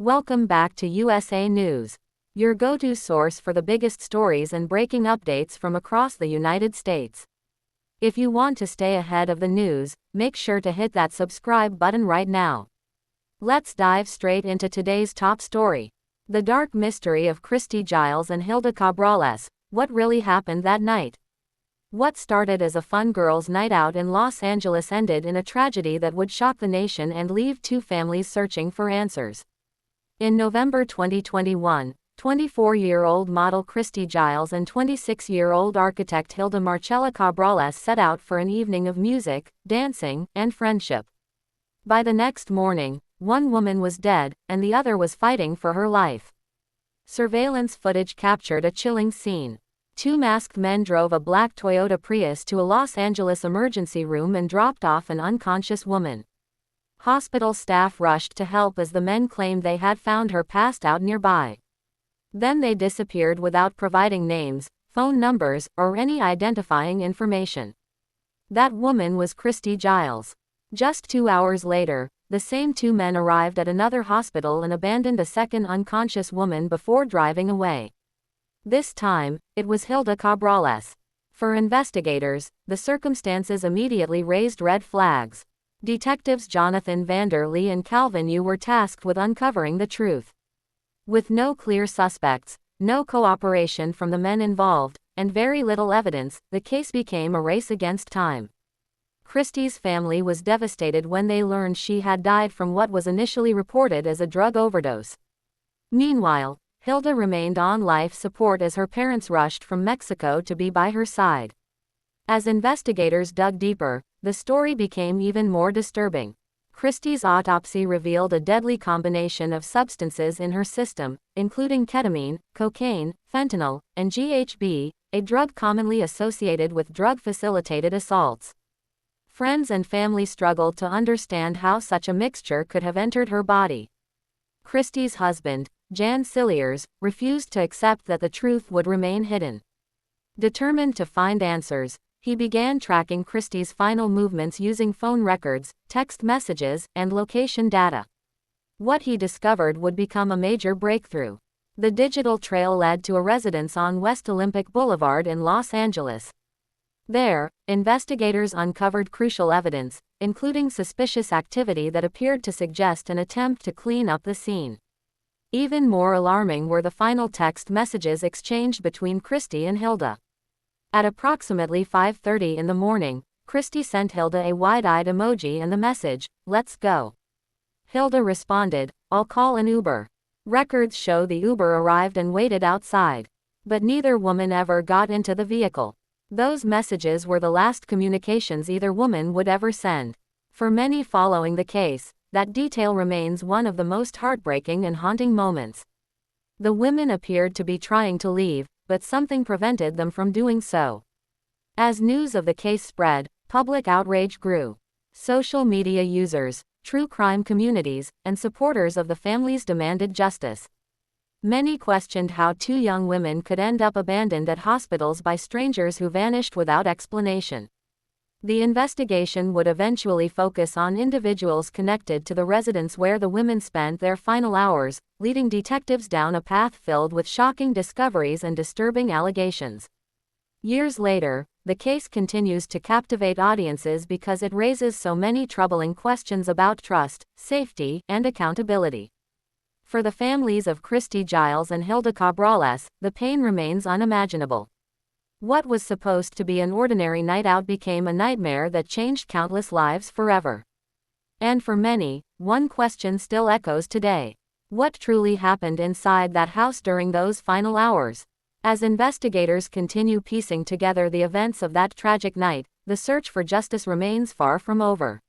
Welcome back to USA News, your go-to source for the biggest stories and breaking updates from across the United States. If you want to stay ahead of the news, make sure to hit that subscribe button right now. Let's dive straight into today's top story. The dark mystery of Christy Giles and Hilda Cabrales. What really happened that night? What started as a fun girls' night out in Los Angeles ended in a tragedy that would shock the nation and leave two families searching for answers. In November 2021, 24-year-old model Christy Giles and 26-year-old architect Hilda Marcela Cabrales set out for an evening of music, dancing, and friendship. By the next morning, one woman was dead, and the other was fighting for her life. Surveillance footage captured a chilling scene. Two masked men drove a black Toyota Prius to a Los Angeles emergency room and dropped off an unconscious woman. Hospital staff rushed to help as the men claimed they had found her passed out nearby. Then they disappeared without providing names, phone numbers, or any identifying information. That woman was Christy Giles. Just 2 hours later, the same two men arrived at another hospital and abandoned a second unconscious woman before driving away. This time, it was Hilda Cabrales. For investigators, the circumstances immediately raised red flags. Detectives Jonathan Vanderlee and Calvin Yu were tasked with uncovering the truth. With no clear suspects, no cooperation from the men involved, and very little evidence, the case became a race against time. Christy's family was devastated when they learned she had died from what was initially reported as a drug overdose. Meanwhile, Hilda remained on life support as her parents rushed from Mexico to be by her side. As investigators dug deeper, the story became even more disturbing. Christy's autopsy revealed a deadly combination of substances in her system, including ketamine, cocaine, fentanyl, and GHB, a drug commonly associated with drug-facilitated assaults. Friends and family struggled to understand how such a mixture could have entered her body. Christy's husband, Jan Cilliers, refused to accept that the truth would remain hidden. Determined to find answers, he began tracking Christy's final movements using phone records, text messages, and location data. What he discovered would become a major breakthrough. The digital trail led to a residence on West Olympic Boulevard in Los Angeles. There, investigators uncovered crucial evidence, including suspicious activity that appeared to suggest an attempt to clean up the scene. Even more alarming were the final text messages exchanged between Christy and Hilda. At approximately 5:30 in the morning, Christy sent Hilda a wide-eyed emoji and the message, "Let's go." Hilda responded, "I'll call an Uber." Records show the Uber arrived and waited outside. But neither woman ever got into the vehicle. Those messages were the last communications either woman would ever send. For many following the case, that detail remains one of the most heartbreaking and haunting moments. The women appeared to be trying to leave, but something prevented them from doing so. As news of the case spread, public outrage grew. Social media users, true crime communities, and supporters of the families demanded justice. Many questioned how two young women could end up abandoned at hospitals by strangers who vanished without explanation. The investigation would eventually focus on individuals connected to the residence where the women spent their final hours, leading detectives down a path filled with shocking discoveries and disturbing allegations. Years later, the case continues to captivate audiences because it raises so many troubling questions about trust, safety, and accountability. For the families of Christy Giles and Hilda Cabrales, the pain remains unimaginable. What was supposed to be an ordinary night out became a nightmare that changed countless lives forever. And for many, one question still echoes today. What truly happened inside that house during those final hours? As investigators continue piecing together the events of that tragic night, the search for justice remains far from over.